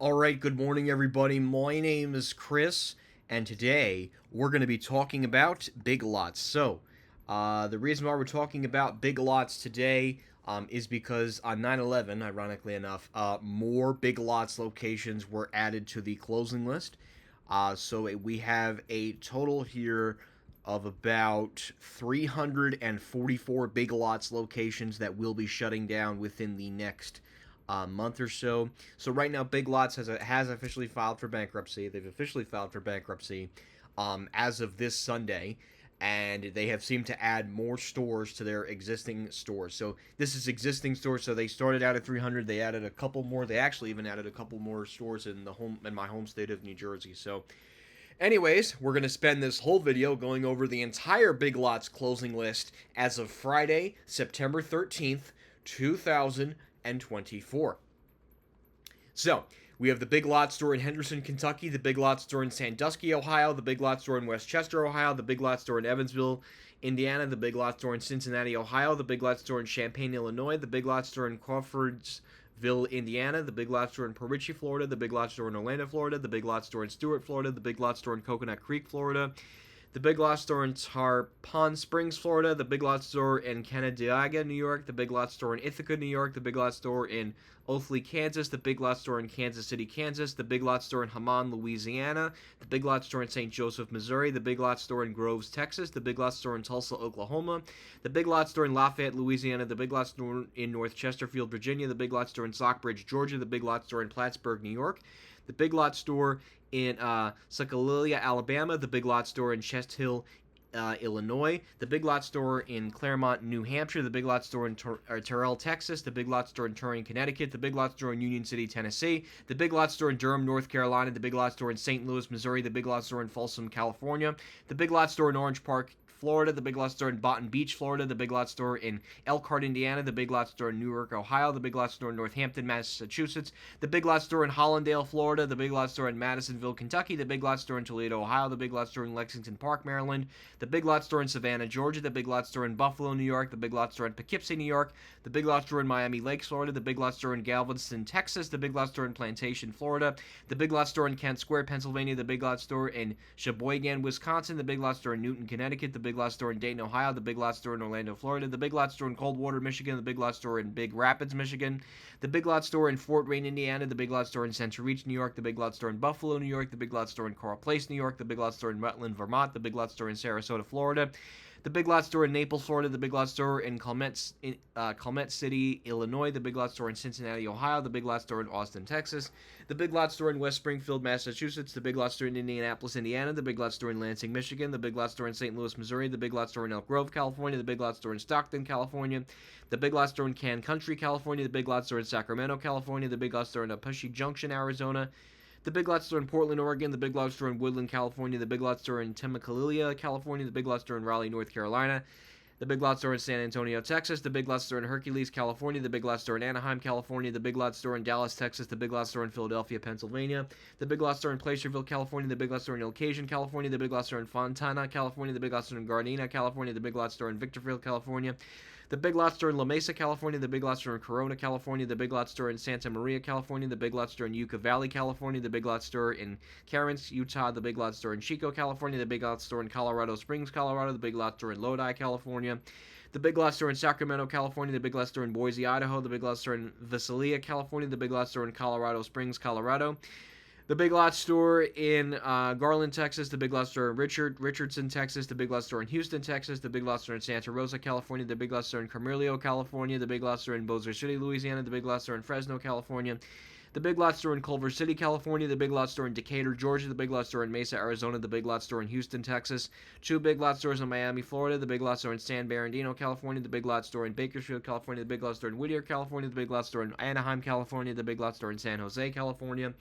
All right, good morning, everybody. My name is Chris, and today we're going to be talking about Big Lots. The reason why we're talking about Big Lots today is because on 9/11, ironically enough, more Big Lots locations were added to the closing list. We have a total here of about 344 Big Lots locations that will be shutting down within the next month or so. So right now, Big Lots has officially filed for bankruptcy. They've officially filed for bankruptcy as of this Sunday, and they have seemed to add more stores to their existing stores. So this is existing stores. So they started out at 300. They added a couple more. They actually even added a couple more stores in my home state of New Jersey. So anyways, we're going to spend this whole video going over the entire Big Lots closing list as of Friday, September 13th, 2024. So, we have the Big Lots store in Henderson, Kentucky, the Big Lots store in Sandusky, Ohio, the Big Lots store in Westchester, Ohio, the Big Lots store in Evansville, Indiana, the Big Lots store in Cincinnati, Ohio, the Big Lots store in Champaign, Illinois, the Big Lots store in Crawfordsville, Indiana, the Big Lots store in Port Richey, Florida, the Big Lots store in Orlando, Florida, the Big Lots store in Stuart, Florida, the Big Lots store in Coconut Creek, Florida, the Big Lots store in Tarpon Springs, Florida, the Big Lots store in Canandaigua, New York, the Big Lots store in Ithaca, New York, the Big Lots store in Oathley, Kansas, the Big Lots store in Kansas City, Kansas, the Big Lots store in Hammond, Louisiana, the Big Lots store in St. Joseph, Missouri, the Big Lots store in Groves, Texas, the Big Lots store in Tulsa, Oklahoma, the Big Lots store in Lafayette, Louisiana, the Big Lots store in North Chesterfield, Virginia, the Big Lots store in Stockbridge, Georgia, the Big Lots store in Plattsburgh, New York, the Big Lots store in Succalia, Alabama, the Big Lots store in Chest Hill, Illinois, the Big Lots store in Claremont, New Hampshire, the Big Lots store in Terrell, Texas, the Big Lots store in Turin, Connecticut, the Big Lots store in Union City, Tennessee, the Big Lots store in Durham, North Carolina, the Big Lots store in St. Louis, Missouri, the Big Lots store in Folsom, California, the Big Lots store in Orange Park, Florida, the Big Lots store in Boynton Beach, Florida, the Big Lots store in Elkhart, Indiana, the Big Lots store in Newark, Ohio, the Big Lots store in Northampton, Massachusetts, the Big Lots store in Hollandale, Florida, the Big Lots store in Madisonville, Kentucky, the Big Lots store in Toledo, Ohio, the Big Lots store in Lexington Park, Maryland, the Big Lots store in Savannah, Georgia, the Big Lots store in Buffalo, New York, the Big Lots store in Poughkeepsie, New York, the Big Lots store in Miami Lakes, Florida, the Big Lots store in Galveston, Texas, the Big Lots store in Plantation, Florida, the Big Lots store in Kent Square, Pennsylvania, the Big Lots store in Sheboygan, Wisconsin, the Big Lots store in Newton, Connecticut, the Big Lots store in Dayton, Ohio, the Big Lots store in Orlando, Florida, the Big Lots store in Coldwater, Michigan, the Big Lots store in Big Rapids, Michigan, the Big Lots store in Fort Wayne, Indiana, the Big Lots store in Center Reach, New York, the Big Lots store in Buffalo, New York, the Big Lots store in Coral Place, New York, the Big Lots store in Rutland, Vermont, the Big Lots store in Sarasota, Florida, the Big Lots store in Naples, Florida, the Big Lots store in Calumet City, Illinois, the Big Lots store in Cincinnati, Ohio, the Big Lots store in Austin, Texas, the Big Lots store in West Springfield, Massachusetts, the Big Lots store in Indianapolis, Indiana, the Big Lots store in Lansing, Michigan, the Big Lots store in St. Louis, Missouri, the Big Lots store in Elk Grove, California, the Big Lots store in Stockton, California, the Big Lots store in Can Country, California, the Big Lots store in Sacramento, California, the Big Lots store in Apushy Junction, Arizona, the Big Lots store in Portland, Oregon, the Big Lots store in Woodland, California, the Big Lots store in Temecula, California, the Big Lots store in Raleigh, North Carolina, the Big Lots store in San Antonio, Texas, the Big Lots store in Hercules, California, the Big Lots store in Anaheim, California, the Big Lots store in Dallas, Texas, the Big Lots store in Philadelphia, Pennsylvania, the Big Lots store in Placerville, California, the Big Lots store in Occasion, California, the Big Lots store in Fontana, California, the Big Lots store in Gardena, California, the Big Lots store in Victorville, California, the Big Lots store in La Mesa, California, the Big Lots store in Corona, California, the Big Lots store in Santa Maria, California, the Big Lots store in Yucca Valley, California, the Big Lots store in Carrollton, Utah, the Big Lots store in Chico, California, the Big Lots store in Colorado Springs, Colorado, the Big Lots store in Lodi, California, the Big Lots store in Sacramento, California, the Big Lots store in Boise, Idaho, the Big Lots store in Visalia, California, the Big Lots store in Colorado Springs, Colorado, the Big Lots store in Garland, Texas, the Big Lots store in Richardson, Texas, the Big Lots store in Houston, Texas, the Big Lots store in Santa Rosa, California, the Big Lots store in Carmelio, California, the Big Lots store in Bossier City, Louisiana, the Big Lots store in Fresno, California, the Big Lots store in Culver City, California, the Big Lots store in Decatur, Georgia, the Big Lots store in Mesa, Arizona, the Big Lots store in Houston, Texas, two Big Lots stores in Miami, Florida, the Big Lots store in San Bernardino, California, the Big Lots store in Bakersfield, California, the Big Lots store in Whittier, California, the Big Lots store in Anaheim, California, the Big Lots store in San Jose, California,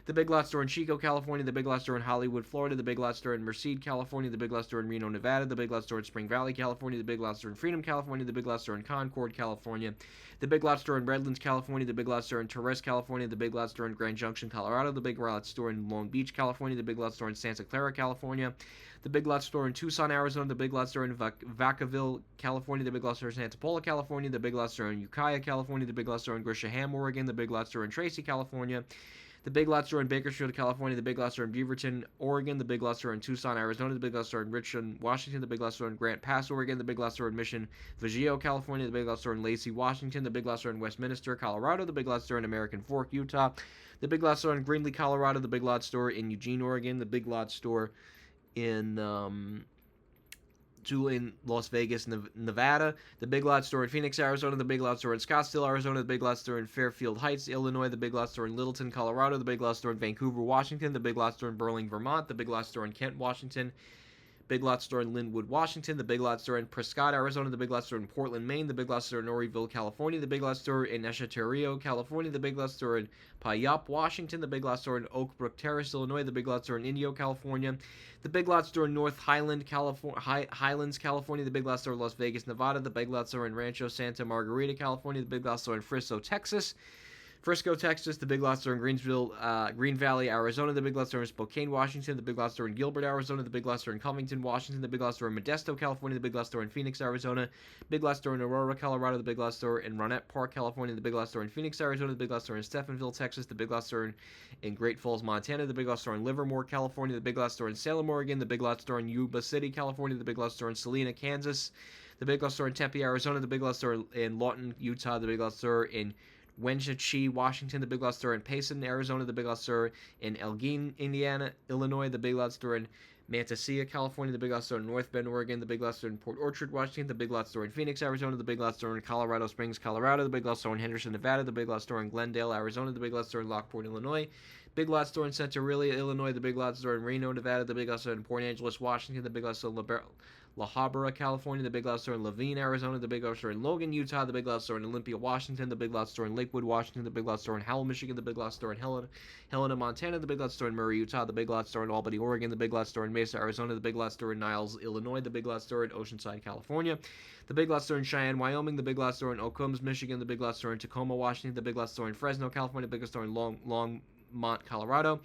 the Big Lots store in Chico, California, the Big Lots store in Hollywood, Florida, the Big Lots store in Merced, California, the Big Lots store in Reno, Nevada, the Big Lots store in Spring Valley, California, the Big Lots store in Freedom, California, the Big Lots store in Concord, California, the Big Lots store in Redlands, California, the Big Lots store in Torres, California, the Big Lots store in Grand Junction, Colorado, the Big Lots store in Long Beach, California, the Big Lots store in Santa Clara, California, the Big Lots store in Tucson, Arizona, the Big Lots store in Vacaville, California, the Big Lots store in Santa Paula, California, the Big Lots store in Ukiah, California, the Big Lots store in Grisham, Oregon, the Big Lots store in Tracy, California, The Big Lots Store in Bakersfield, California. The Big Lots Store in Beaverton, Oregon. The Big Lots Store in Tucson, Arizona. The Big Lots Store in Richmond, Washington. The Big Lots Store in Grant Pass, Oregon. The Big Lots Store in Mission Vegio, California. The Big Lots Store in Lacey, Washington. The Big Lots Store in Westminster, Colorado. The Big Lots Store in American Fork, Utah. The Big Lots Store in Greenlee, Colorado. The Big Lots Store in Eugene, Oregon. The Big Lots Store in Las Vegas, Nevada. The Big Lots Store in Phoenix, Arizona. The Big Lots Store in Scottsdale, Arizona. The Big Lots Store in Fairfield Heights, Illinois. The Big Lots Store in Littleton, Colorado. The Big Lots Store in Vancouver, Washington. The Big Lots Store in Burling, Vermont. The Big Lots Store in Kent, Washington. Big Lots Store in Linwood, Washington. The Big Lots Store in Prescott, Arizona. The Big Lots Store in Portland, Maine. The Big Lots Store in Oreeville, California. The Big Lots Store in Echaterio, California. The Big Lots Store in Puyallup, Washington. The Big Lots Store in Oak Brook Terrace, Illinois. The Big Lots Store in Indio, California. The Big Lots Store in North Highlands, California. The Big Lots Store in Las Vegas, Nevada. The Big Lots Store in Rancho Santa Margarita, California. The Big Lots Store in Frisco, Texas. The Big Lots Store in Green Valley, Arizona. The Big Lots Store in Spokane, Washington. The Big Lots Store in Gilbert, Arizona. The Big Lots Store in Covington, Washington. The Big Lots Store in Modesto, California. The Big Lots Store in Phoenix, Arizona. Big Lots Store in Aurora, Colorado. The Big Lots Store in Rohnert Park, California. The Big Lots Store in Phoenix, Arizona. The Big Lots Store in Stephenville, Texas. The Big Lots Store in Great Falls, Montana. The Big Lots Store in Livermore, California. The Big Lots Store in Salem, Oregon. The Big Lots Store in Yuba City, California. The Big Lots Store in Salina, Kansas. The Big Lots Store in Tempe, Arizona. The Big Lots Store in Lawton, Utah. The Big Lots Store in Wenatchee, Washington. The Big Lots Store in Payson, Arizona. The Big Lots Store in Elgin, Indiana, Illinois. The Big Lots Store in Manteca, California. The Big Lots Store in North Bend, Oregon. The Big Lots Store in Port Orchard, Washington. The Big Lots Store in Phoenix, Arizona. The Big Lots Store in Colorado Springs, Colorado. The Big Lots Store in Henderson, Nevada. The Big Lots Store in Glendale, Arizona. The Big Lots Store in Lockport, Illinois. Big Lots Store in Centralia, Illinois. The Big Lots Store in Reno, Nevada. The Big Lots Store in Port Angeles, Washington. The Big Lots Store in La Habra, California. The Big Lots Store in Laveen, Arizona. The Big Lots Store in Logan, Utah. The Big Lots Store in Olympia, Washington. The Big Lots Store in Lakewood, Washington. The Big Lots Store in Howell, Michigan. The Big Lots Store in Helena, Montana. The Big Lots Store in Murray, Utah. The Big Lots Store in Albany, Oregon. The Big Lots Store in Mesa, Arizona. The Big Lots Store in Niles, Illinois. The Big Lots Store in Oceanside, California. The Big Lots Store in Cheyenne, Wyoming. The Big Lots Store in Ocombs, Michigan. The Big Lots Store in Tacoma, Washington. The Big Lots Store in Fresno, California. The Big Lots Store in Longmont, Colorado.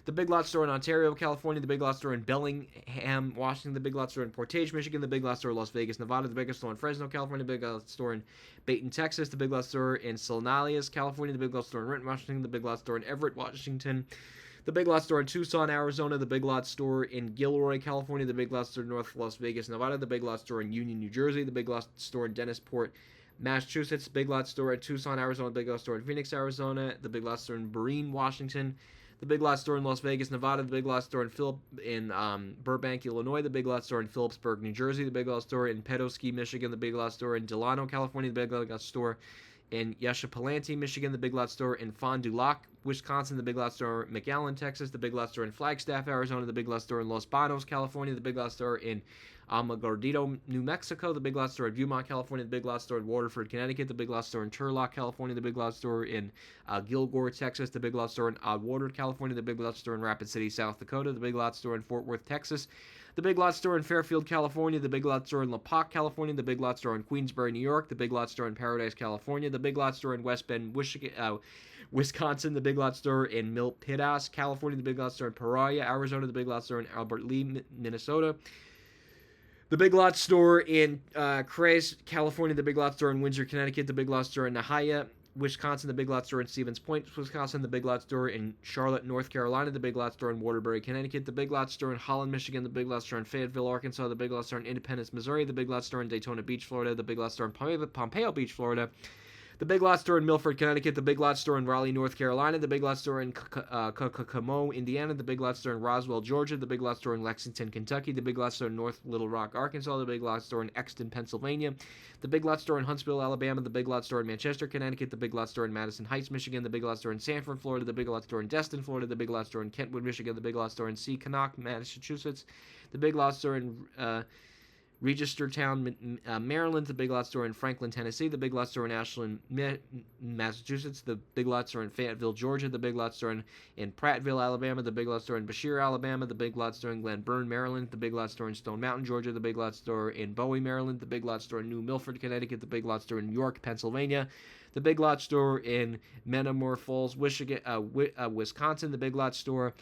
The Big Lots Store in Ontario, California. The Big Lots Store in Bellingham, Washington. The Big Lots Store in Portage, Michigan. The Big Lots Store in Las Vegas, Nevada. The Big Lots Store in Fresno, California. The Big Lots Store in Bayton, Texas. The Big Lots Store in Sonalias, California. The Big Lots Store in Renton, Washington. The Big Lots Store in Everett, Washington. The Big Lots Store in Tucson, Arizona. The Big Lots Store in Gilroy, California. The Big Lots Store in North Las Vegas, Nevada. The Big Lots Store in Union, New Jersey. The Big Lots Store in Dennisport, Massachusetts. The Big Lots Store in Tucson, Arizona. The Big Lots Store in Phoenix, Arizona. The Big Lots Store in Breen, Washington. The Big Lots Store in Las Vegas, Nevada. The Big Lots Store in Burbank, Illinois. The Big Lots Store in Phillipsburg, New Jersey. The Big Lots Store in Pedosky, Michigan. The Big Lots Store in Delano, California. The Big Lots Store in Yeshapalanti, Michigan. The Big Lots Store in Fond du Lac, Wisconsin. The Big Lots Store in McAllen, Texas. The Big Lots Store in Flagstaff, Arizona. The Big Lots Store in Los Banos, California. The Big Lots Store in Alamogordo, New Mexico. The Big Lots Store in Beaumont, California. The Big Lots Store in Waterford, Connecticut. The Big Lots Store in Turlock, California. The Big Lots Store in Gilgore, Texas. The Big Lots Store in Oddwater, California. The Big Lots Store in Rapid City, South Dakota. The Big Lots Store in Fort Worth, Texas. The Big Lots Store in Fairfield, California. The Big Lots Store in Lompoc, California. The Big Lots Store in Queensbury, New York. The Big Lots Store in Paradise, California. The Big Lots Store in West Bend, Wisconsin. The Big Lots Store in Milpitas, California. The Big Lots Store in Peoria, Arizona. The Big Lots Store in Albert Lee, Minnesota. The Big Lots Store in Crez, California. The Big Lots Store in Windsor, Connecticut. The Big Lots Store in Nahia, Wisconsin. The Big Lots Store in Stevens Point, Wisconsin. The Big Lots Store in Charlotte, North Carolina. The Big Lots Store in Waterbury, Connecticut. The Big Lots Store in Holland, Michigan. The Big Lots Store in Fayetteville, Arkansas. The Big Lots Store in Independence, Missouri. The Big Lots Store in Daytona Beach, Florida. The Big Lots Store in Pompeo Beach, Florida. The Big Lots Store in Milford, Connecticut. The Big Lots Store in Raleigh, North Carolina. The Big Lots Store in Kokomo, Indiana. The Big Lots Store in Roswell, Georgia. The Big Lots Store in Lexington, Kentucky. The Big Lots Store in North Little Rock, Arkansas. The Big Lots Store in Exton, Pennsylvania. The Big Lots Store in Huntsville, Alabama. The Big Lots Store in Manchester, Connecticut. The Big Lots Store in Madison Heights, Michigan. The Big Lots Store in Sanford, Florida. The Big Lots Store in Destin, Florida. The Big Lots Store in Kentwood, Michigan. The Big Lots Store in Seaconock, Massachusetts. The Big Lots Store in Registertown, Maryland. The Big Lots Store in Franklin, Tennessee. The Big Lots Store in Ashland, Massachusetts. The Big Lots Store in Fayetteville, Georgia. The Big Lots Store in Prattville, Alabama. The Big Lots Store in Bashir, Alabama. The Big Lots Store in Glen Burn, Maryland. The Big Lots Store in Stone Mountain, Georgia. The Big Lots Store in Bowie, Maryland. The Big Lots Store in New Milford, Connecticut. The Big Lots Store in York, Pennsylvania. the Big Lots store in Menomonee Falls, Wisconsin, the Big Lots store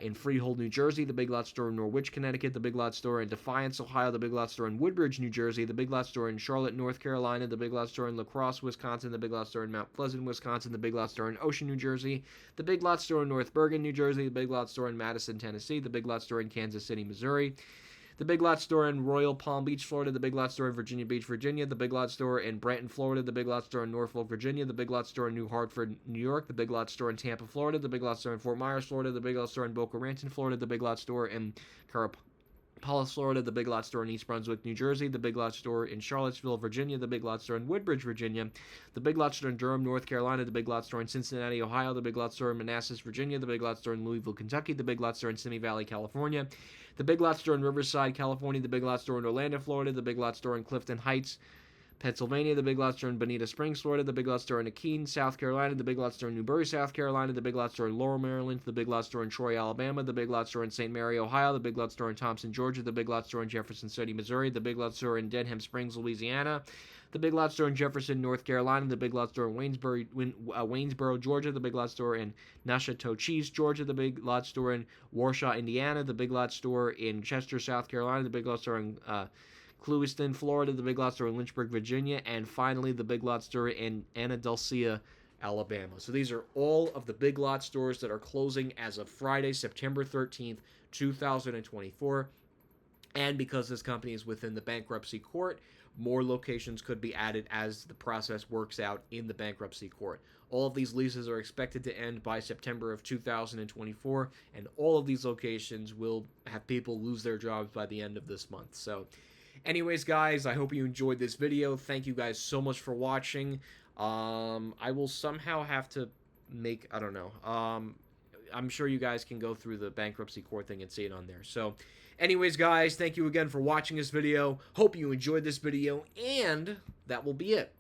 in Freehold, New Jersey, the Big Lots store in Norwich, Connecticut, the Big Lots store in Defiance, Ohio, the Big Lots store in Woodbridge, New Jersey, the Big Lots store in Charlotte, North Carolina, the Big Lots store in La Crosse, Wisconsin, the Big Lots store in Mount Pleasant, Wisconsin, the Big Lots store in Ocean, New Jersey, the Big Lots store in North Bergen, New Jersey, the Big Lots store in Madison, Tennessee, the Big Lots store in Kansas City, Missouri, the Big Lots store in Royal Palm Beach, Florida, the Big Lots store in Virginia Beach, Virginia, the Big Lots store in Branton, Florida, the Big Lots store in Norfolk, Virginia, the Big Lots store in New Hartford, New York, the Big Lots store in Tampa, Florida, the Big Lots store in Fort Myers, Florida, the Big Lots store in Boca Raton, Florida, the Big Lots store in Carappalos, Florida, the Big Lots store in East Brunswick, New Jersey, the Big Lots store in Charlottesville, Virginia, the Big Lots store in Woodbridge, Virginia, the Big Lots store in Durham, North Carolina, the Big Lots store in Cincinnati, Ohio, the Big Lots store in Manassas, Virginia, the Big Lots store in Louisville, Kentucky, the Big Lots store in Simi Valley, California, the Big Lots store in Riverside, California, the Big Lots store in Orlando, Florida, the Big Lots store in Clifton Heights, Pennsylvania, the Big Lots store in Bonita Springs, Florida, the Big Lots store in Keene, South Carolina, the Big Lots store in Newberry, South Carolina, the Big Lots store in Laurel, Maryland, the Big Lots store in Troy, Alabama, the Big Lots store in St. Mary, Ohio, the Big Lots store in Thompson, Georgia, the Big Lots store in Jefferson City, Missouri, the Big Lots store in Denham Springs, Louisiana, the Big Lots store in Jefferson, North Carolina, the Big Lots store in Waynesboro, Georgia, the Big Lots store in Nacogdoches, Georgia, the Big Lots store in Warshaw, Indiana, the Big Lots store in Chester, South Carolina, the Big Lots store in Clewiston, Florida, the Big Lots store in Lynchburg, Virginia, and finally the Big Lots store in Anadelcia, Alabama. So these are all of the Big Lots stores that are closing as of Friday, September 13th, 2024. And because this company is within the bankruptcy court, more locations could be added as the process works out in the bankruptcy court. All of these leases are expected to end by September of 2024, and all of these locations will have people lose their jobs by the end of this month. So anyways, guys, I hope you enjoyed this video. Thank you guys so much for watching. I will somehow have to make, I don't know, I'm sure you guys can go through the bankruptcy court thing and see it on there. So anyways, guys, thank you again for watching this video. Hope you enjoyed this video, and that will be it.